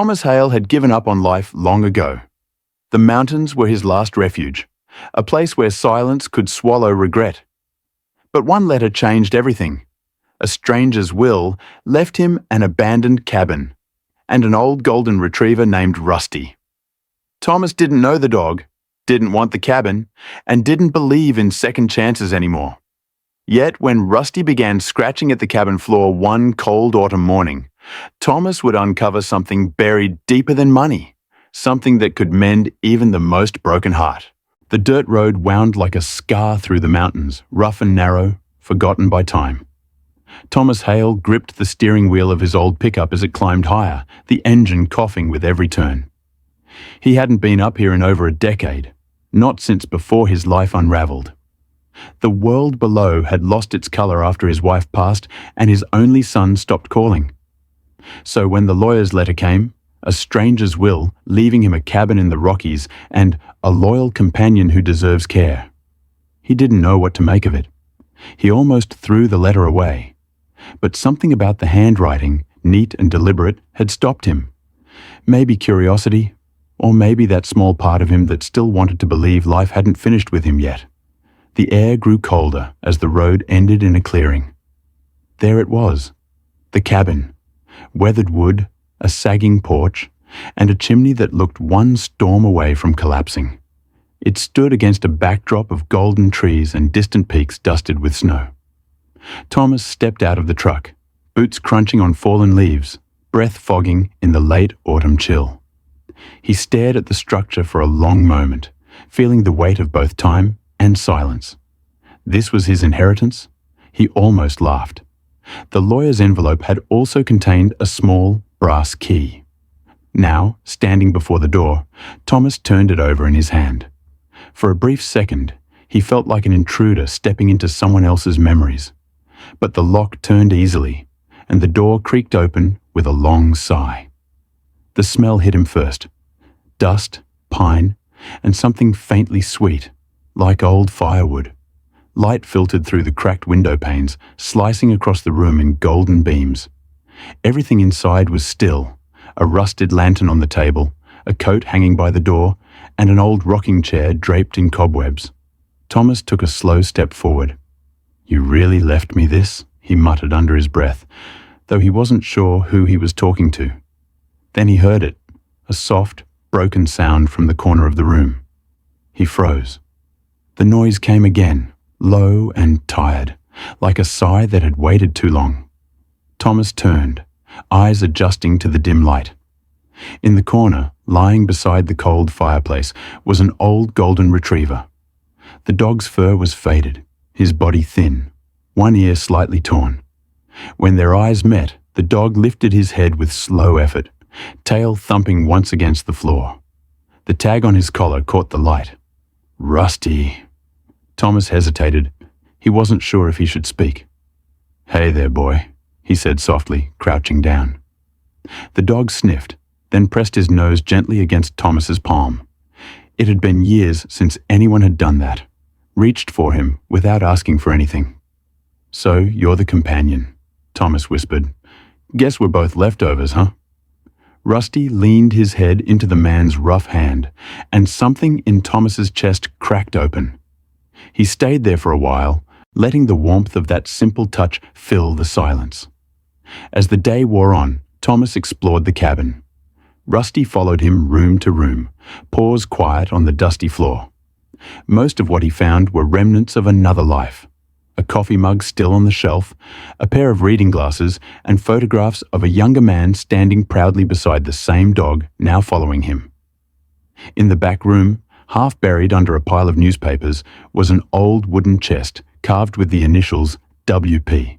Thomas Hale had given up on life long ago. The mountains were his last refuge, a place where silence could swallow regret. But one letter changed everything. A stranger's will left him an abandoned cabin and an old golden retriever named Rusty. Thomas didn't know the dog, didn't want the cabin, and didn't believe in second chances anymore. Yet when Rusty began scratching at the cabin floor one cold autumn morning, Thomas would uncover something buried deeper than money, something that could mend even the most broken heart. The dirt road wound like a scar through the mountains, rough and narrow, forgotten by time. Thomas Hale gripped the steering wheel of his old pickup as it climbed higher, the engine coughing with every turn. He hadn't been up here in over a decade, not since before his life unraveled. The world below had lost its color after his wife passed and his only son stopped calling. So when the lawyer's letter came, a stranger's will, leaving him a cabin in the Rockies and a loyal companion who deserves care, he didn't know what to make of it. He almost threw the letter away. But something about the handwriting, neat and deliberate, had stopped him. Maybe curiosity, or maybe that small part of him that still wanted to believe life hadn't finished with him yet. The air grew colder as the road ended in a clearing. There it was, the cabin, weathered wood, a sagging porch, and a chimney that looked one storm away from collapsing. It stood against a backdrop of golden trees and distant peaks dusted with snow. Thomas stepped out of the truck, boots crunching on fallen leaves, breath fogging in the late autumn chill. He stared at the structure for a long moment, feeling the weight of both time and silence. This was his inheritance? He almost laughed. The lawyer's envelope had also contained a small brass key. Now, standing before the door, Thomas turned it over in his hand. For a brief second, he felt like an intruder stepping into someone else's memories. But the lock turned easily, and the door creaked open with a long sigh. The smell hit him first. Dust, pine, and something faintly sweet, like old firewood. Light filtered through the cracked window panes, slicing across the room in golden beams. Everything inside was still, a rusted lantern on the table, a coat hanging by the door, and an old rocking chair draped in cobwebs. Thomas took a slow step forward. "You really left me this?" he muttered under his breath, though he wasn't sure who he was talking to. Then he heard it, a soft, broken sound from the corner of the room. He froze. The noise came again, low and tired, like a sigh that had waited too long. Thomas turned, eyes adjusting to the dim light. In the corner, lying beside the cold fireplace, was an old golden retriever. The dog's fur was faded, his body thin, one ear slightly torn. When their eyes met, the dog lifted his head with slow effort, tail thumping once against the floor. The tag on his collar caught the light. "Rusty." Thomas hesitated. He wasn't sure if he should speak. "Hey there, boy," he said softly, crouching down. The dog sniffed, then pressed his nose gently against Thomas's palm. It had been years since anyone had done that, reached for him without asking for anything. "So you're the companion," Thomas whispered. "Guess we're both leftovers, huh?" Rusty leaned his head into the man's rough hand, and something in Thomas's chest cracked open. He stayed there for a while, letting the warmth of that simple touch fill the silence. As the day wore on, Thomas explored the cabin. Rusty followed him room to room, paws quiet on the dusty floor. Most of what he found were remnants of another life. A coffee mug still on the shelf, a pair of reading glasses, and photographs of a younger man standing proudly beside the same dog now following him. In the back room, half buried under a pile of newspapers, was an old wooden chest carved with the initials WP.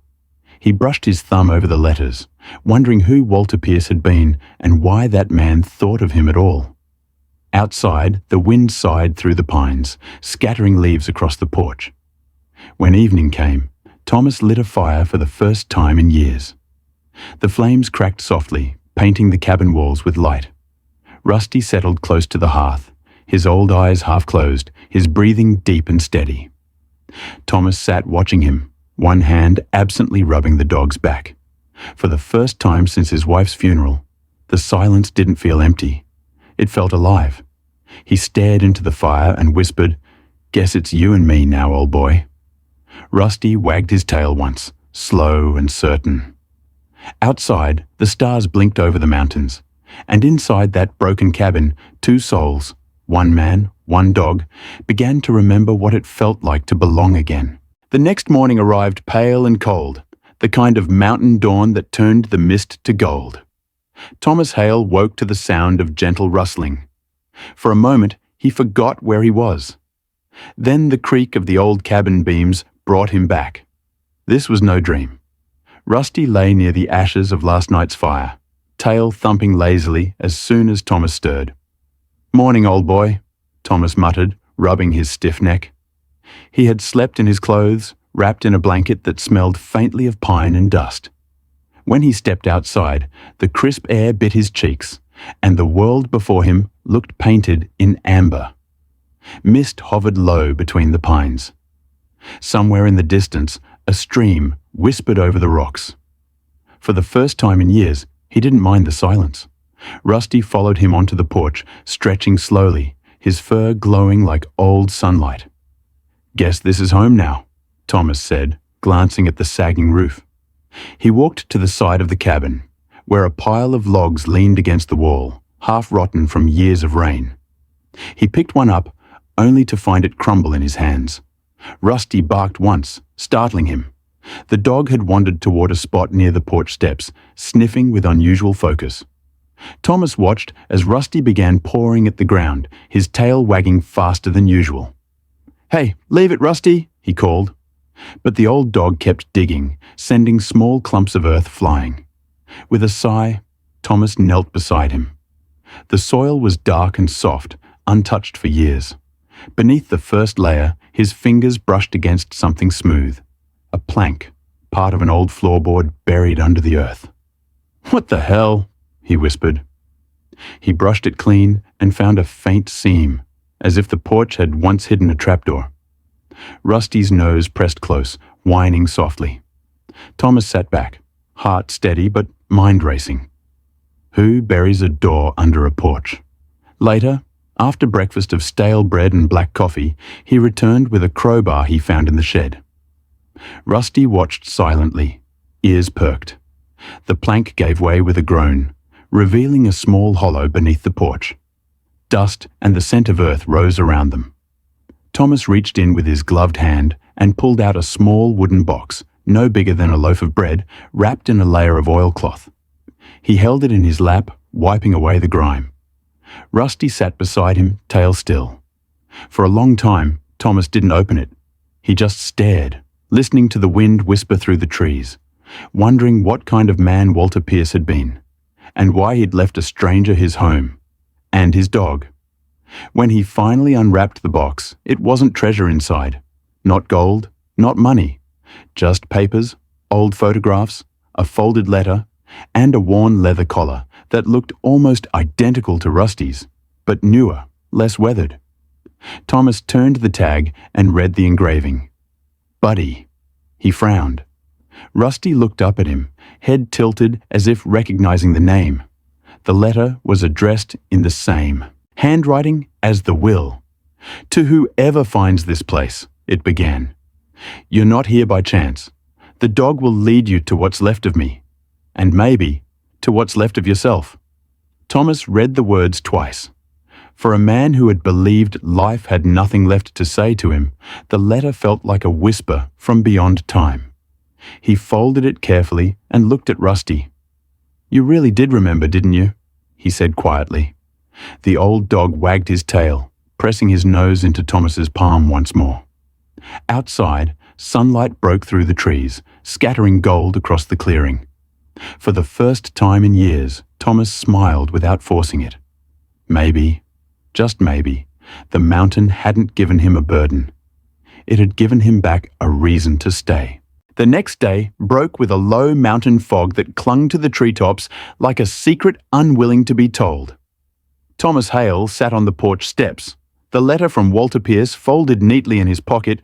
He brushed his thumb over the letters, wondering who Walter Pierce had been and why that man thought of him at all. Outside, the wind sighed through the pines, scattering leaves across the porch. When evening came, Thomas lit a fire for the first time in years. The flames cracked softly, painting the cabin walls with light. Rusty settled close to the hearth, his old eyes half closed, his breathing deep and steady. Thomas sat watching him, one hand absently rubbing the dog's back. For the first time since his wife's funeral, The silence didn't feel empty. It felt alive. He stared into the fire and whispered, "Guess it's you and me now, old boy." Rusty wagged his tail once, slow and certain. Outside, the stars blinked over the mountains, and inside that broken cabin, two souls, one man, one dog, began to remember what it felt like to belong again. The next morning arrived pale and cold, the kind of mountain dawn that turned the mist to gold. Thomas Hale woke to the sound of gentle rustling. For a moment, he forgot where he was. Then the creak of the old cabin beams brought him back. This was no dream. Rusty lay near the ashes of last night's fire, tail thumping lazily as soon as Thomas stirred. "Morning, old boy," Thomas muttered, rubbing his stiff neck. He had slept in his clothes, wrapped in a blanket that smelled faintly of pine and dust. When he stepped outside, the crisp air bit his cheeks, and the world before him looked painted in amber. Mist hovered low between the pines. Somewhere in the distance, a stream whispered over the rocks. For the first time in years, he didn't mind the silence. Rusty followed him onto the porch, stretching slowly, his fur glowing like old sunlight. "Guess this is home now," Thomas said, glancing at the sagging roof. He walked to the side of the cabin, where a pile of logs leaned against the wall, half rotten from years of rain. He picked one up, only to find it crumble in his hands. Rusty barked once, startling him. The dog had wandered toward a spot near the porch steps, sniffing with unusual focus. Thomas watched as Rusty began pawing at the ground, his tail wagging faster than usual. "Hey, leave it, Rusty," he called. But the old dog kept digging, sending small clumps of earth flying. With a sigh, Thomas knelt beside him. The soil was dark and soft, untouched for years. Beneath the first layer, his fingers brushed against something smooth. A plank, part of an old floorboard buried under the earth. "What the hell?" he whispered. He brushed it clean and found a faint seam, as if the porch had once hidden a trapdoor. Rusty's nose pressed close, whining softly. Thomas sat back, heart steady but mind racing. Who buries a door under a porch? Later, after breakfast of stale bread and black coffee, he returned with a crowbar he found in the shed. Rusty watched silently, ears perked. The plank gave way with a groan, revealing a small hollow beneath the porch. Dust and the scent of earth rose around them. Thomas reached in with his gloved hand and pulled out a small wooden box, no bigger than a loaf of bread, wrapped in a layer of oilcloth. He held it in his lap, wiping away the grime. Rusty sat beside him, tail still. For a long time, Thomas didn't open it. He just stared, listening to the wind whisper through the trees, wondering what kind of man Walter Pierce had been, and why he'd left a stranger his home, and his dog. When he finally unwrapped the box, it wasn't treasure inside. Not gold, not money. Just papers, old photographs, a folded letter, and a worn leather collar that looked almost identical to Rusty's, but newer, less weathered. Thomas turned the tag and read the engraving. "Buddy." He frowned. Rusty looked up at him, head tilted as if recognizing the name. The letter was addressed in the same handwriting as the will. "To whoever finds this place," it began. "You're not here by chance. The dog will lead you to what's left of me, and maybe to what's left of yourself." Thomas read the words twice. For a man who had believed life had nothing left to say to him, the letter felt like a whisper from beyond time. He folded it carefully and looked at Rusty. "You really did remember, didn't you?" he said quietly. The old dog wagged his tail, pressing his nose into Thomas's palm once more. Outside, sunlight broke through the trees, scattering gold across the clearing. For the first time in years, Thomas smiled without forcing it. Maybe, just maybe, the mountain hadn't given him a burden. It had given him back a reason to stay. The next day broke with a low mountain fog that clung to the treetops like a secret unwilling to be told. Thomas Hale sat on the porch steps, the letter from Walter Pierce folded neatly in his pocket,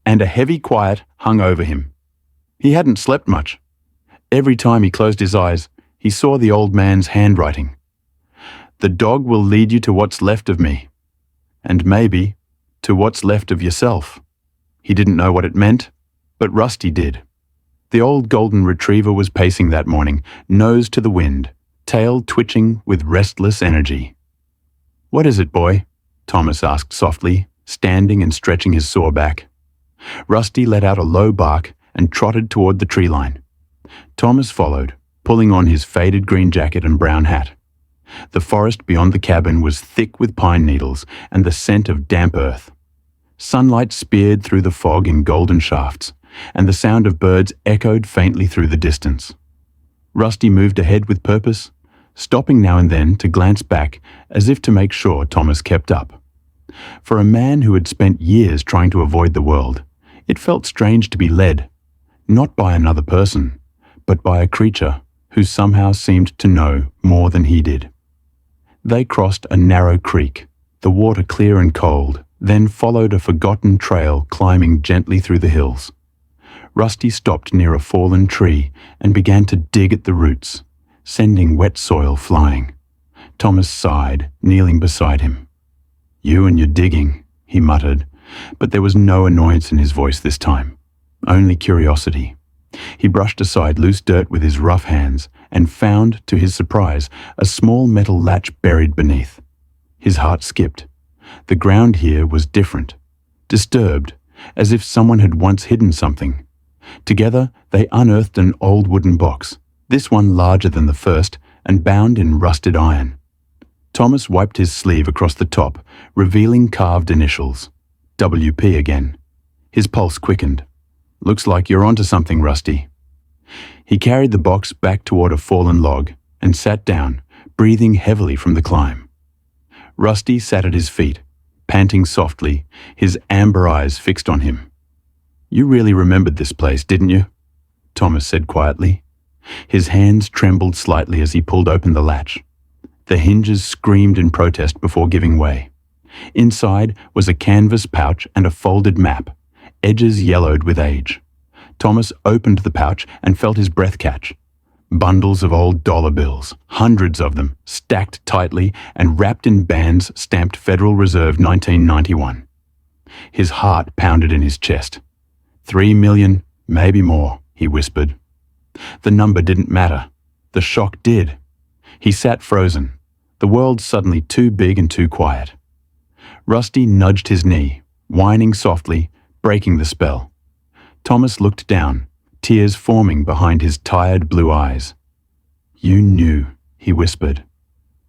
and a heavy quiet hung over him. He hadn't slept much. Every time he closed his eyes, he saw the old man's handwriting, The dog will lead you to what's left of me. And maybe to what's left of yourself. He didn't know what it meant, but Rusty did. The old golden retriever was pacing that morning, nose to the wind, tail twitching with restless energy. "What is it, boy?" Thomas asked softly, standing and stretching his sore back. Rusty let out a low bark and trotted toward the tree line. Thomas followed, pulling on his faded green jacket and brown hat. The forest beyond the cabin was thick with pine needles and the scent of damp earth. Sunlight speared through the fog in golden shafts, and the sound of birds echoed faintly through the distance. Rusty moved ahead with purpose, stopping now and then to glance back as if to make sure Thomas kept up. For a man who had spent years trying to avoid the world, it felt strange to be led, not by another person, but by a creature who somehow seemed to know more than he did. They crossed a narrow creek, the water clear and cold, then followed a forgotten trail climbing gently through the hills. Rusty stopped near a fallen tree and began to dig at the roots, sending wet soil flying. Thomas sighed, kneeling beside him. "You and your digging," he muttered, but there was no annoyance in his voice this time, only curiosity. He brushed aside loose dirt with his rough hands and found, to his surprise, a small metal latch buried beneath. His heart skipped. The ground here was different, disturbed, as if someone had once hidden something. Together, they unearthed an old wooden box, this one larger than the first and bound in rusted iron. Thomas wiped his sleeve across the top, revealing carved initials. WP again. His pulse quickened. "Looks like you're onto something, Rusty." He carried the box back toward a fallen log and sat down, breathing heavily from the climb. Rusty sat at his feet, panting softly, his amber eyes fixed on him. "You really remembered this place, didn't you?" Thomas said quietly. His hands trembled slightly as he pulled open the latch. The hinges screamed in protest before giving way. Inside was a canvas pouch and a folded map, edges yellowed with age. Thomas opened the pouch and felt his breath catch. Bundles of old dollar bills, hundreds of them, stacked tightly and wrapped in bands stamped Federal Reserve 1991. His heart pounded in his chest. 3 million, maybe more, he whispered. The number didn't matter. The shock did. He sat frozen, the world suddenly too big and too quiet. Rusty nudged his knee, whining softly, breaking the spell. Thomas looked down, tears forming behind his tired blue eyes. "You knew," he whispered.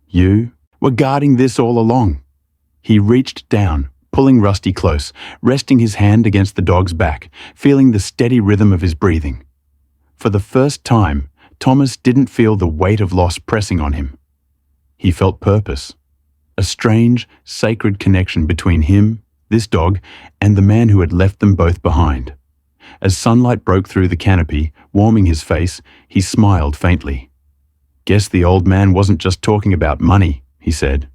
"You were guarding this all along." He reached down, pulling Rusty close, resting his hand against the dog's back, feeling the steady rhythm of his breathing. For the first time, Thomas didn't feel the weight of loss pressing on him. He felt purpose, a strange, sacred connection between him, this dog, and the man who had left them both behind. As sunlight broke through the canopy, warming his face, he smiled faintly. "Guess the old man wasn't just talking about money," he said.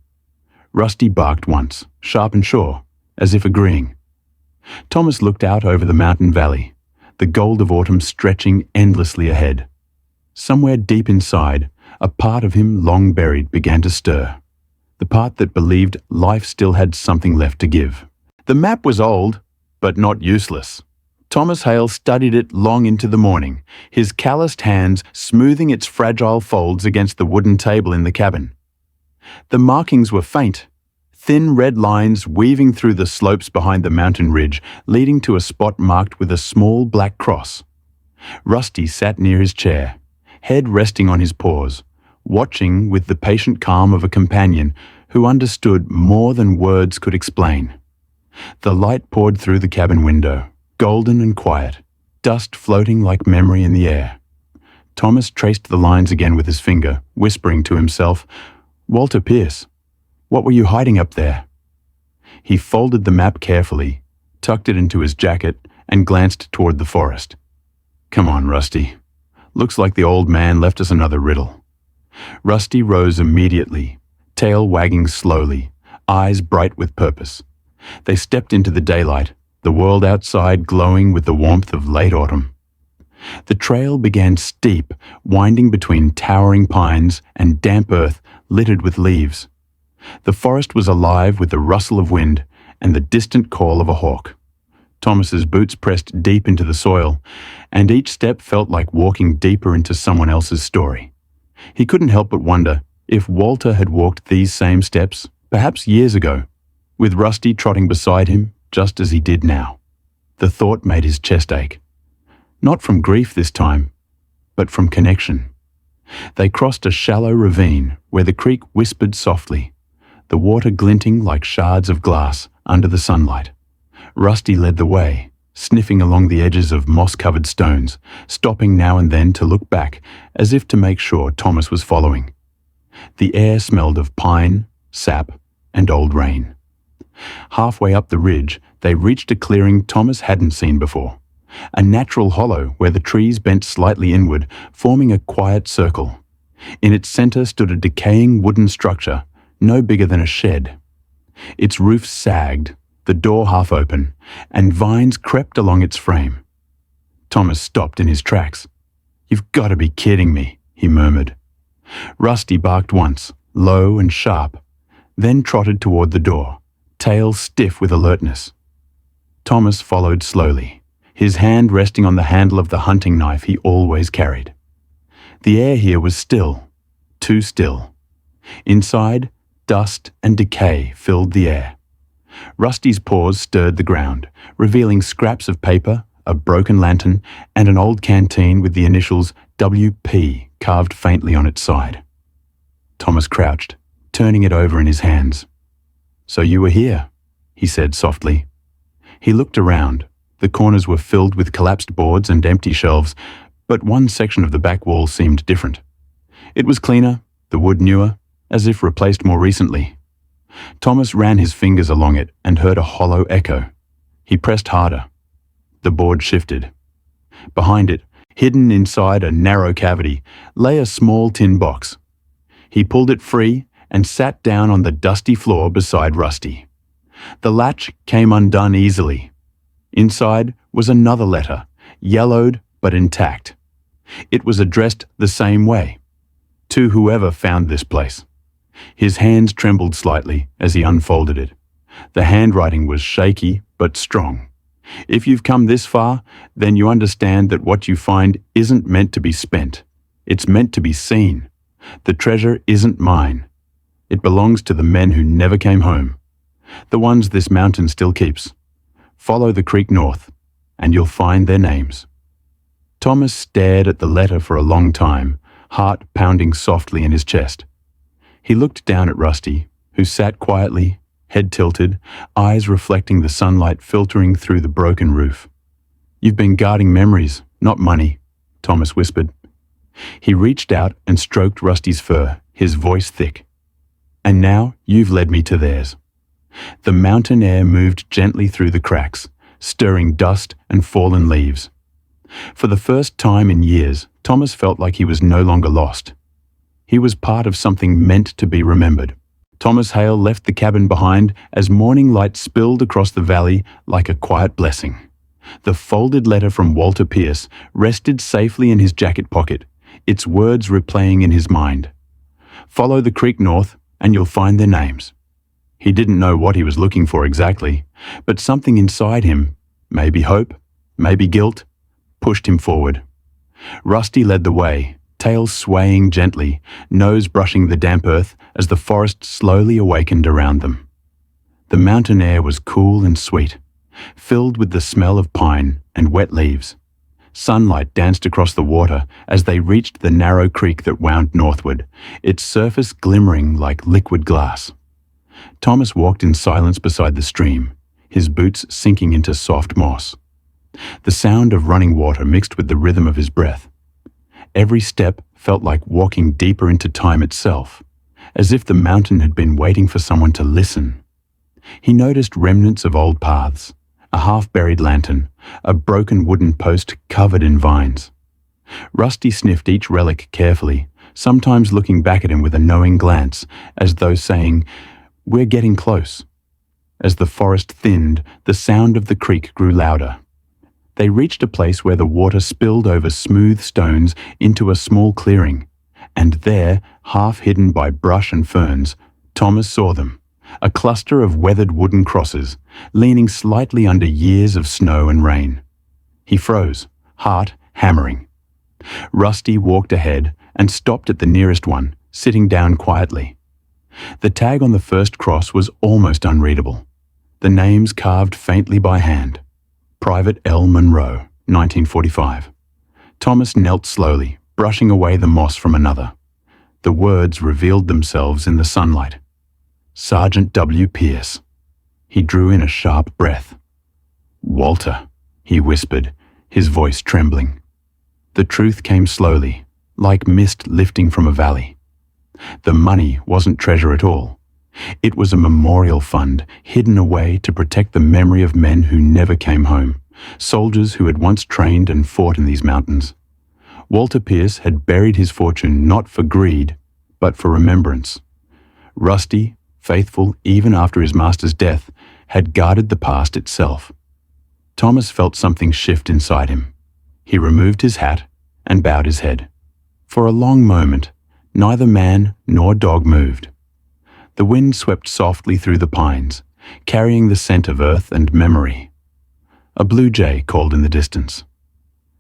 Rusty barked once, sharp and sure, as if agreeing. Thomas looked out over the mountain valley, the gold of autumn stretching endlessly ahead. Somewhere deep inside, a part of him long buried began to stir, the part that believed life still had something left to give. The map was old, but not useless. Thomas Hale studied it long into the morning, his calloused hands smoothing its fragile folds against the wooden table in the cabin. The markings were faint, thin red lines weaving through the slopes behind the mountain ridge, leading to a spot marked with a small black cross. Rusty sat near his chair, head resting on his paws, watching with the patient calm of a companion who understood more than words could explain. The light poured through the cabin window, golden and quiet, dust floating like memory in the air. Thomas traced the lines again with his finger, whispering to himself, "Walter Pierce, what were you hiding up there?" He folded the map carefully, tucked it into his jacket, and glanced toward the forest. "Come on, Rusty. Looks like the old man left us another riddle." Rusty rose immediately, tail wagging slowly, eyes bright with purpose. They stepped into the daylight, the world outside glowing with the warmth of late autumn. The trail began steep, winding between towering pines and damp earth littered with leaves. The forest was alive with the rustle of wind and the distant call of a hawk. Thomas's boots pressed deep into the soil, and each step felt like walking deeper into someone else's story. He couldn't help but wonder if Walter had walked these same steps, perhaps years ago, with Rusty trotting beside him just as he did now. The thought made his chest ache. Not from grief this time, but from connection. They crossed a shallow ravine where the creek whispered softly, the water glinting like shards of glass under the sunlight. Rusty led the way, sniffing along the edges of moss-covered stones, stopping now and then to look back as if to make sure Thomas was following. The air smelled of pine, sap, and old rain. Halfway up the ridge, they reached a clearing Thomas hadn't seen before, a natural hollow where the trees bent slightly inward, forming a quiet circle. In its center stood a decaying wooden structure, no bigger than a shed. Its roof sagged, the door half open, and vines crept along its frame. Thomas stopped in his tracks. "You've got to be kidding me," he murmured. Rusty barked once, low and sharp, then trotted toward the door, tail stiff with alertness. Thomas followed slowly, his hand resting on the handle of the hunting knife he always carried. The air here was still, too still. Inside, dust and decay filled the air. Rusty's paws stirred the ground, revealing scraps of paper, a broken lantern, and an old canteen with the initials WP carved faintly on its side. Thomas crouched, turning it over in his hands. "So you were here," he said softly. He looked around. The corners were filled with collapsed boards and empty shelves, but one section of the back wall seemed different. It was cleaner, the wood newer, as if replaced more recently. Thomas ran his fingers along it and heard a hollow echo. He pressed harder. The board shifted. Behind it, hidden inside a narrow cavity, lay a small tin box. He pulled it free and sat down on the dusty floor beside Rusty. The latch came undone easily. Inside was another letter, yellowed but intact. It was addressed the same way, to whoever found this place. His hands trembled slightly as he unfolded it. The handwriting was shaky but strong. "If you've come this far, then you understand that what you find isn't meant to be spent. It's meant to be seen. The treasure isn't mine. It belongs to the men who never came home, the ones this mountain still keeps. Follow the creek north, and you'll find their names." Thomas stared at the letter for a long time, heart pounding softly in his chest. He looked down at Rusty, who sat quietly, head tilted, eyes reflecting the sunlight filtering through the broken roof. "You've been guarding memories, not money," Thomas whispered. He reached out and stroked Rusty's fur, his voice thick. "And now you've led me to theirs." The mountain air moved gently through the cracks, stirring dust and fallen leaves. For the first time in years, Thomas felt like he was no longer lost. He was part of something meant to be remembered. Thomas Hale left the cabin behind as morning light spilled across the valley like a quiet blessing. The folded letter from Walter Pierce rested safely in his jacket pocket, its words replaying in his mind. "Follow the creek north, and you'll find their names." He didn't know what he was looking for exactly, but something inside him, maybe hope, maybe guilt, pushed him forward. Rusty led the way, tail swaying gently, nose brushing the damp earth as the forest slowly awakened around them. The mountain air was cool and sweet, filled with the smell of pine and wet leaves. Sunlight danced across the water as they reached the narrow creek that wound northward, its surface glimmering like liquid glass. Thomas walked in silence beside the stream, his boots sinking into soft moss. The sound of running water mixed with the rhythm of his breath. Every step felt like walking deeper into time itself, as if the mountain had been waiting for someone to listen. He noticed remnants of old paths, a half-buried lantern, a broken wooden post covered in vines. Rusty sniffed each relic carefully, sometimes looking back at him with a knowing glance, as though saying, "We're getting close." As the forest thinned, the sound of the creek grew louder. They reached a place where the water spilled over smooth stones into a small clearing, And there, half hidden by brush and ferns, Thomas saw them, a cluster of weathered wooden crosses, leaning slightly under years of snow and rain. He froze, heart hammering. Rusty walked ahead and stopped at the nearest one, sitting down quietly. The tag on the first cross was almost unreadable. The names carved faintly by hand. Private L. Monroe, 1945. Thomas knelt slowly, brushing away the moss from another. The words revealed themselves in the sunlight. Sergeant W. Pierce. He drew in a sharp breath. Walter, he whispered, his voice trembling. The truth came slowly, like mist lifting from a valley. The money wasn't treasure at all. It was a memorial fund hidden away to protect the memory of men who never came home, soldiers who had once trained and fought in these mountains. Walter Pierce had buried his fortune not for greed, but for remembrance. Rusty, faithful even after his master's death, had guarded the past itself. Thomas felt something shift inside him. He removed his hat and bowed his head. For a long moment, neither man nor dog moved. The wind swept softly through the pines, carrying the scent of earth and memory. A blue jay called in the distance.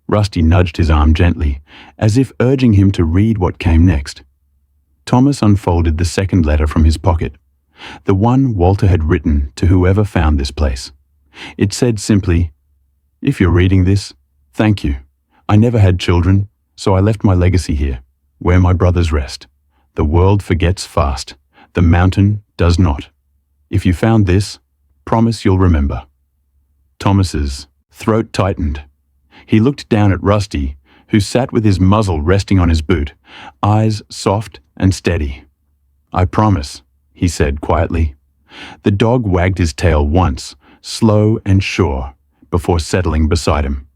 Rusty nudged his arm gently, as if urging him to read what came next. Thomas unfolded the second letter from his pocket, the one Walter had written to whoever found this place. It said simply, "If you're reading this, thank you. I never had children, so I left my legacy here, where my brothers rest. The world forgets fast. The mountain does not. If you found this, promise you'll remember." Thomas's throat tightened. He looked down at Rusty, who sat with his muzzle resting on his boot, eyes soft and steady. "I promise," he said quietly. The dog wagged his tail once, slow and sure, before settling beside him.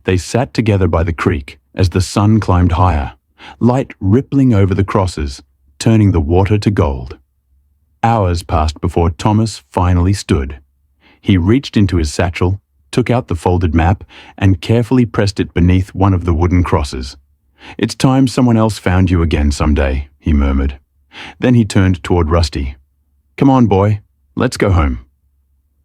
They sat together by the creek as the sun climbed higher, light rippling over the crosses, turning the water to gold. Hours passed before Thomas finally stood. He reached into his satchel, took out the folded map, and carefully pressed it beneath one of the wooden crosses. "It's time someone else found you again someday," he murmured. Then he turned toward Rusty. "Come on, boy, let's go home."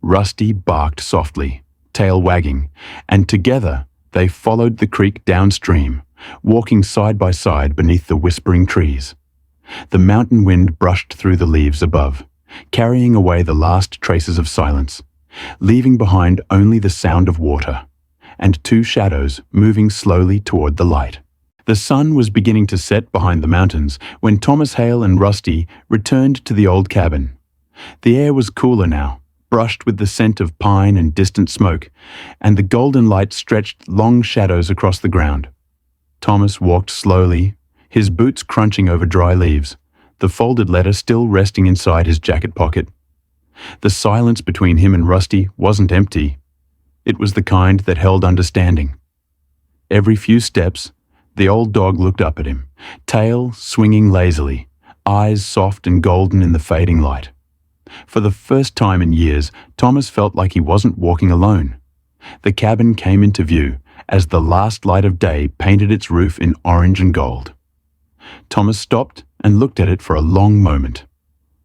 Rusty barked softly, tail wagging, and together they followed the creek downstream, walking side by side beneath the whispering trees. The mountain wind brushed through the leaves above, carrying away the last traces of silence, leaving behind only the sound of water, and two shadows moving slowly toward the light. The sun was beginning to set behind the mountains when Thomas Hale and Rusty returned to the old cabin. The air was cooler now, brushed with the scent of pine and distant smoke, and the golden light stretched long shadows across the ground. Thomas walked slowly, his boots crunching over dry leaves, the folded letter still resting inside his jacket pocket. The silence between him and Rusty wasn't empty. It was the kind that held understanding. Every few steps, the old dog looked up at him, tail swinging lazily, eyes soft and golden in the fading light. For the first time in years, Thomas felt like he wasn't walking alone. The cabin came into view as the last light of day painted its roof in orange and gold. Thomas stopped and looked at it for a long moment.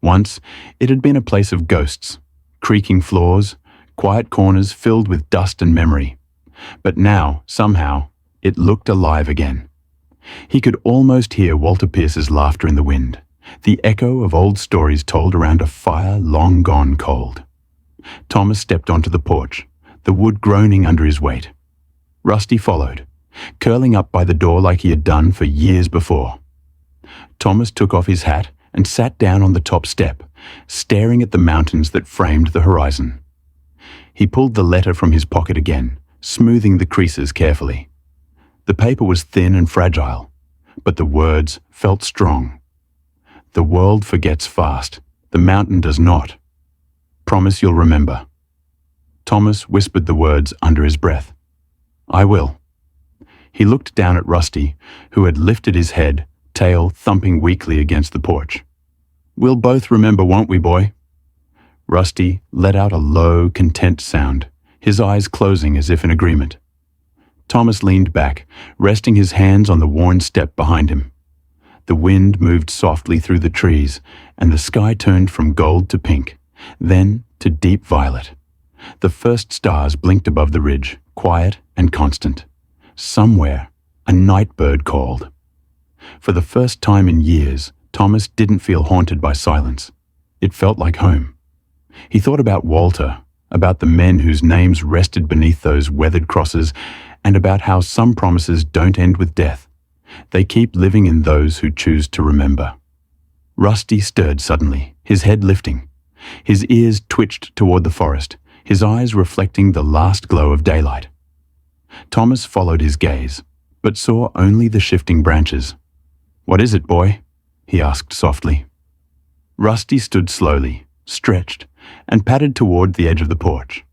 Once, it had been a place of ghosts, creaking floors, quiet corners filled with dust and memory. But now, somehow, it looked alive again. He could almost hear Walter Pierce's laughter in the wind, the echo of old stories told around a fire long gone cold. Thomas stepped onto the porch, the wood groaning under his weight. Rusty followed, curling up by the door like he had done for years before. Thomas took off his hat and sat down on the top step, staring at the mountains that framed the horizon. He pulled the letter from his pocket again, smoothing the creases carefully. The paper was thin and fragile, but the words felt strong. "The world forgets fast. The mountain does not. Promise you'll remember." Thomas whispered the words under his breath. "I will." He looked down at Rusty, who had lifted his head, tail thumping weakly against the porch. "We'll both remember, won't we, boy?" Rusty let out a low, content sound, his eyes closing as if in agreement. Thomas leaned back, resting his hands on the worn step behind him. The wind moved softly through the trees, and the sky turned from gold to pink, then to deep violet. The first stars blinked above the ridge, quiet and constant. Somewhere, a night bird called. For the first time in years, Thomas didn't feel haunted by silence. It felt like home. He thought about Walter, about the men whose names rested beneath those weathered crosses, and about how some promises don't end with death. They keep living in those who choose to remember. Rusty stirred suddenly, his head lifting. His ears twitched toward the forest, his eyes reflecting the last glow of daylight. Thomas followed his gaze, but saw only the shifting branches. "What is it, boy?" he asked softly. Rusty stood slowly, stretched, and padded toward the edge of the porch.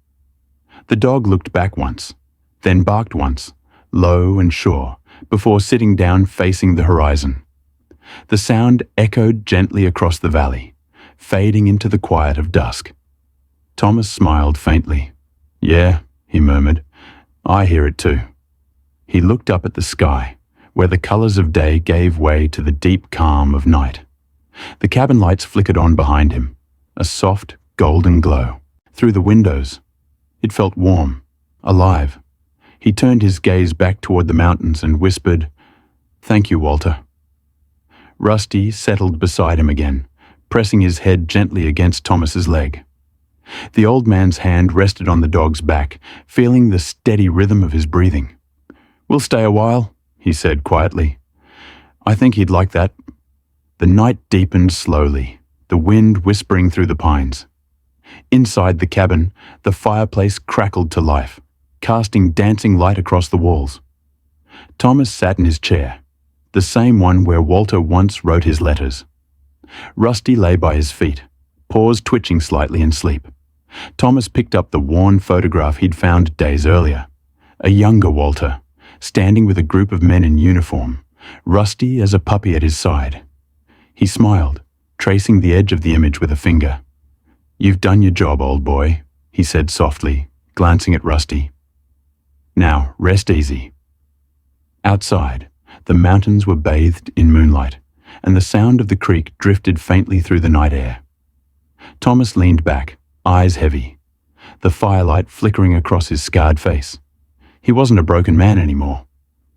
The dog looked back once, then barked once, low and sure, before sitting down facing the horizon. The sound echoed gently across the valley, fading into the quiet of dusk. Thomas smiled faintly. "Yeah," he murmured, "I hear it too." He looked up at the sky, where the colors of day gave way to the deep calm of night. The cabin lights flickered on behind him, a soft, golden glow. Through the windows, it felt warm, alive. He turned his gaze back toward the mountains and whispered, "Thank you, Walter." Rusty settled beside him again, pressing his head gently against Thomas's leg. The old man's hand rested on the dog's back, feeling the steady rhythm of his breathing. "We'll stay a while," he said quietly. "I think he'd like that." The night deepened slowly, the wind whispering through the pines. Inside the cabin, the fireplace crackled to life, casting dancing light across the walls. Thomas sat in his chair, the same one where Walter once wrote his letters. Rusty lay by his feet, paws twitching slightly in sleep. Thomas picked up the worn photograph he'd found days earlier. A younger Walter, standing with a group of men in uniform, Rusty as a puppy at his side. He smiled, tracing the edge of the image with a finger. "You've done your job, old boy," he said softly, glancing at Rusty. "Now, rest easy." Outside, the mountains were bathed in moonlight, and the sound of the creek drifted faintly through the night air. Thomas leaned back, eyes heavy, the firelight flickering across his scarred face. He wasn't a broken man anymore.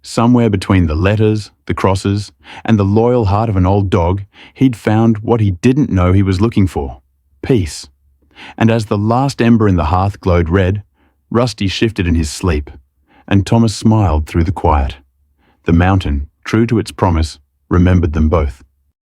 Somewhere between the letters, the crosses, and the loyal heart of an old dog, he'd found what he didn't know he was looking for: peace. And as the last ember in the hearth glowed red, Rusty shifted in his sleep, and Thomas smiled through the quiet. The mountain, true to its promise, remembered them both.